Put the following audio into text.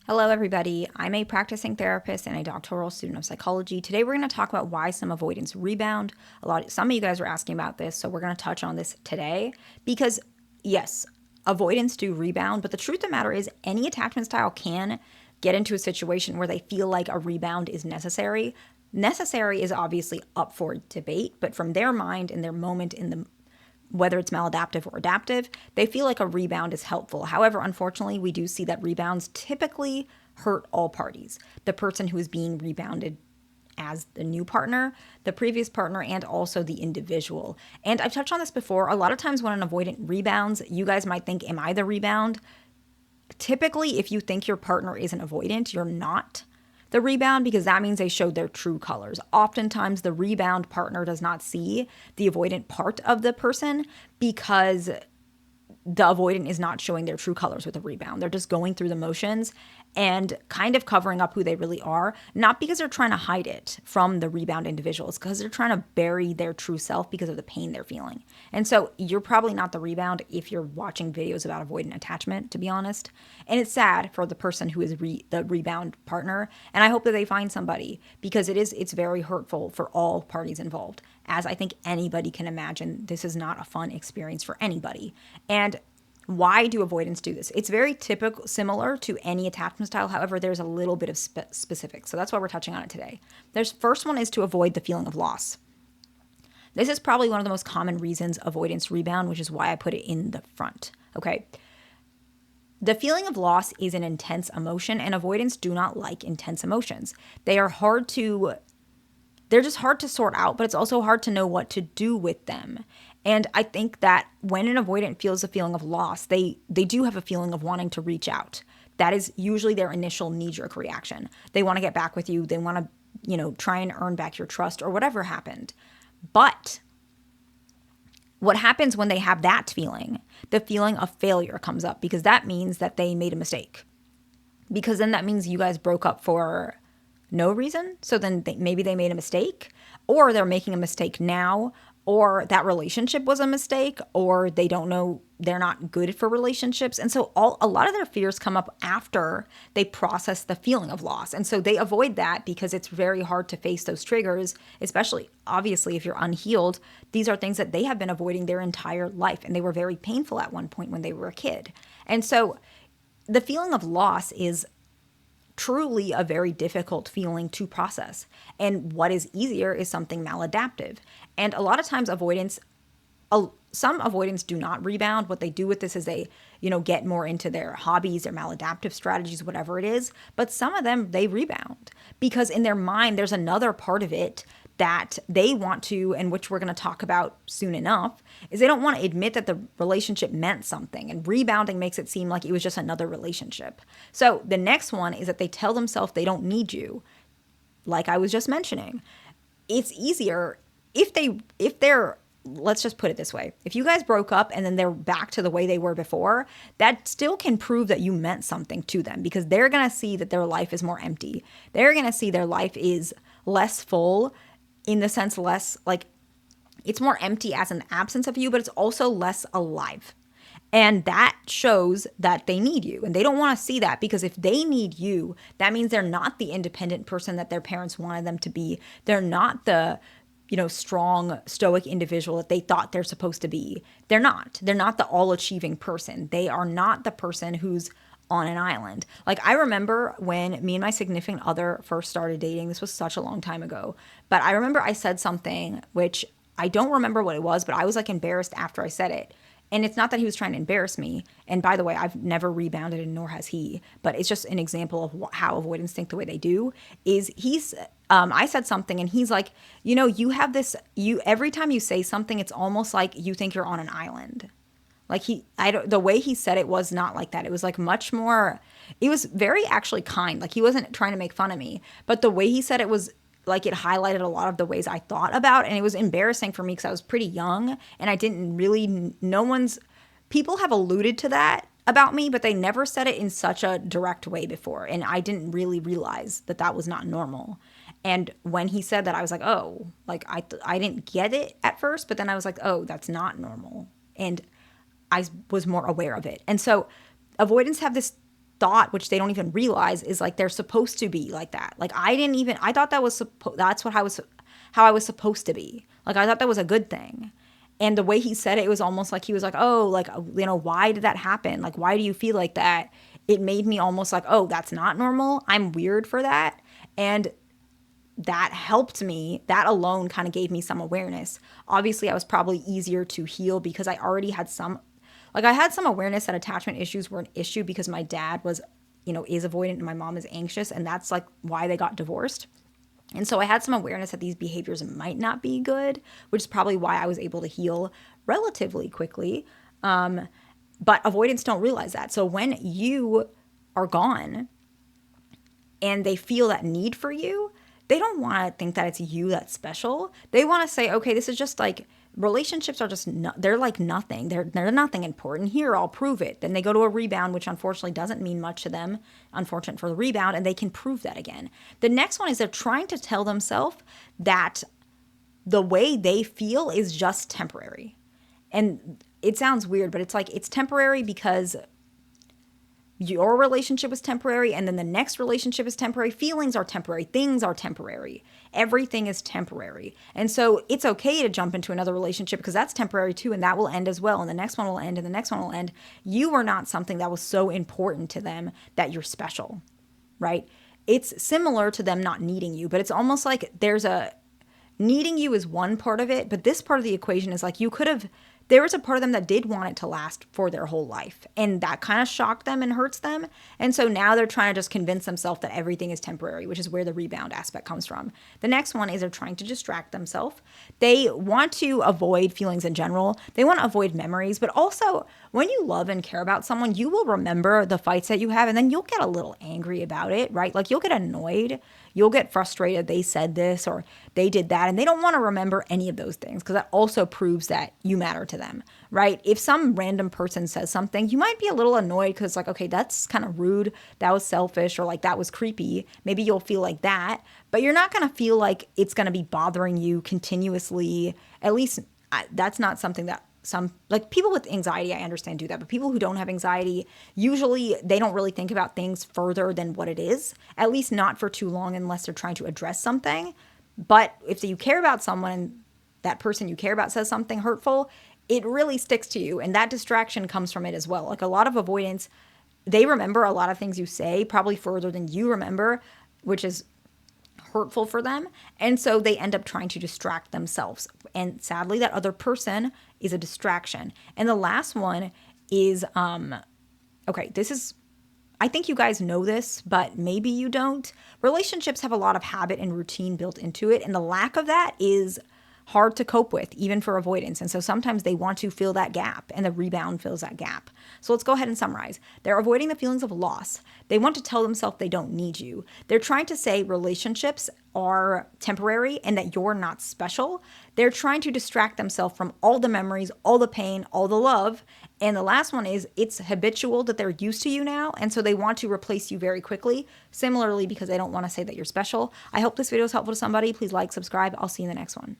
Hello, everybody. I'm a practicing therapist and a doctoral student of psychology. Today, we're going to talk about why some avoidants rebound. Some of you guys were asking about this, so we're going to touch on this today because, yes, avoidants do rebound, but the truth of the matter is, any attachment style can get into a situation where they feel like a rebound is necessary. Necessary is obviously up for debate, but from their mind and their moment in the whether it's maladaptive or adaptive, they feel like a rebound is helpful. However, unfortunately, we do see that rebounds typically hurt all parties. The person who is being rebounded as the new partner, the previous partner, and also the individual. And I've touched on this before. A lot of times when an avoidant rebounds, you guys might think, am I the rebound? Typically, if you think your partner is an avoidant, you're not the rebound, because that means they showed their true colors. Oftentimes, the rebound partner does not see the avoidant part of the person because the avoidant is not showing their true colors with the rebound. They're just going through the motions and kind of covering up who they really are, not because they're trying to hide it from the rebound individuals, because they're trying to bury their true self because of the pain they're feeling. And so you're probably not the rebound if you're watching videos about avoidant attachment, to be honest. And it's sad for the person who is the rebound partner. And I hope that they find somebody, because it's very hurtful for all parties involved. As I think anybody can imagine, this is not a fun experience for anybody. And why do avoidants do this? It's very typical, similar to any attachment style. However, there's a little bit of specifics. So that's why we're touching on it today. There's first one is to avoid the feeling of loss. This is probably one of the most common reasons avoidants rebound, which is why I put it in the front. Okay. The feeling of loss is an intense emotion, and avoidants do not like intense emotions. They're just hard to sort out, but it's also hard to know what to do with them. And I think that when an avoidant feels a feeling of loss, they do have a feeling of wanting to reach out. That is usually their initial knee-jerk reaction. They want to get back with you. They want to, try and earn back your trust or whatever happened. But what happens when they have that feeling? The feeling of failure comes up, because that means that they made a mistake. Because then that means you guys broke up for no reason. So then maybe they made a mistake, or they're making a mistake now, or that relationship was a mistake, or they don't know, they're not good for relationships. And so a lot of their fears come up after they process the feeling of loss. And so they avoid that because it's very hard to face those triggers, especially obviously if you're unhealed. These are things that they have been avoiding their entire life, and they were very painful at one point when they were a kid. And so the feeling of loss is truly a very difficult feeling to process. And what is easier is something maladaptive. And a lot of times some avoidants do not rebound. What they do with this is they, get more into their hobbies, their maladaptive strategies, whatever it is. But some of them, they rebound because in their mind, there's another part of it that they want to, and which we're going to talk about soon enough, is they don't want to admit that the relationship meant something. And rebounding makes it seem like it was just another relationship. So the next one is that they tell themselves they don't need you. Like I was just mentioning, it's easier if they're, let's just put it this way. If you guys broke up and then they're back to the way they were before, that still can prove that you meant something to them, because they're going to see that their life is more empty. They're going to see their life is less full, in the sense less, like, it's more empty as an absence of you, but it's also less alive. And that shows that they need you. And they don't want to see that, because if they need you, that means they're not the independent person that their parents wanted them to be. They're not the, strong, stoic individual that they thought they're supposed to be. They're not. They're not the all-achieving person. They are not the person who's on an island. Like, I remember when me and my significant other first started dating. This was such a long time ago. But I remember I said something, which I don't remember what it was, but I was like embarrassed after I said it. And it's not that he was trying to embarrass me. And by the way, I've never rebounded, and nor has he. But it's just an example of how avoidants think the way they do. I said something, and he's like, you have this, every time you say something, it's almost like you think you're on an island. Like the way he said it was not like that. It was like much more, it was very actually kind. Like he wasn't trying to make fun of me, but the way he said it was like, it highlighted a lot of the ways I thought about, and it was embarrassing for me because I was pretty young and I didn't really, people have alluded to that about me, but they never said it in such a direct way before. And I didn't really realize that that was not normal. And when he said that, I was like, oh, like I didn't get it at first, but then I was like, oh, that's not normal. And I was more aware of it. And so avoidants have this thought, which they don't even realize, is like they're supposed to be like that. Like I thought that was that's what how I was supposed to be. Like I thought that was a good thing. And the way he said it, it was almost like he was like, oh, like, why did that happen? Like, why do you feel like that? It made me almost like, oh, that's not normal. I'm weird for that. And that helped me. That alone kind of gave me some awareness. Obviously, I was probably easier to heal because I already had I had some awareness that attachment issues were an issue because my dad was, is avoidant and my mom is anxious. And that's like why they got divorced. And so I had some awareness that these behaviors might not be good, which is probably why I was able to heal relatively quickly. But avoidants don't realize that. So when you are gone and they feel that need for you, they don't want to think that it's you that's special. They want to say, okay, this is just like, relationships are just, they're like nothing. They're nothing important. Here, I'll prove it. Then they go to a rebound, which unfortunately doesn't mean much to them. Unfortunate for the rebound, and they can prove that again. The next one is they're trying to tell themselves that the way they feel is just temporary. And it sounds weird, but it's like it's temporary because your relationship is temporary, and then the next relationship is temporary. Feelings are temporary. Things are temporary. Everything is temporary. And so it's okay to jump into another relationship because that's temporary too, and that will end as well. And the next one will end, and the next one will end. You are not something that was so important to them that you're special, right? It's similar to them not needing you, but it's almost like needing you is one part of it, but this part of the equation is like there was a part of them that did want it to last for their whole life. And that kind of shocked them and hurts them. And so now they're trying to just convince themselves that everything is temporary, which is where the rebound aspect comes from. The next one is they're trying to distract themselves. They want to avoid feelings in general. They want to avoid memories. But also, when you love and care about someone, you will remember the fights that you have, and then you'll get a little angry about it, right? Like you'll get annoyed. You'll get frustrated. They said this or they did that. And they don't want to remember any of those things because that also proves that you matter to them, right? If some random person says something, you might be a little annoyed because like, okay, that's kind of rude. That was selfish, or like that was creepy. Maybe you'll feel like that, but you're not going to feel like it's going to be bothering you continuously. At least that's not something that some, like people with anxiety, I understand do that, but people who don't have anxiety, usually they don't really think about things further than what it is, at least not for too long unless they're trying to address something. But if you care about someone and that person you care about says something hurtful, it really sticks to you. And that distraction comes from it as well. Like a lot of avoidants, they remember a lot of things you say, probably further than you remember, which is hurtful for them. And so they end up trying to distract themselves. And sadly, that other person is a distraction. And the last one is, okay, this is, I think you guys know this, but maybe you don't. Relationships have a lot of habit and routine built into it. And the lack of that is hard to cope with, even for avoidance. And so sometimes they want to fill that gap, and the rebound fills that gap. So let's go ahead and summarize. They're avoiding the feelings of loss. They want to tell themselves they don't need you. They're trying to say relationships are temporary and that you're not special. They're trying to distract themselves from all the memories, all the pain, all the love. And the last one is it's habitual that they're used to you now. And so they want to replace you very quickly, similarly because they don't want to say that you're special. I hope this video is helpful to somebody. Please like, subscribe. I'll see you in the next one.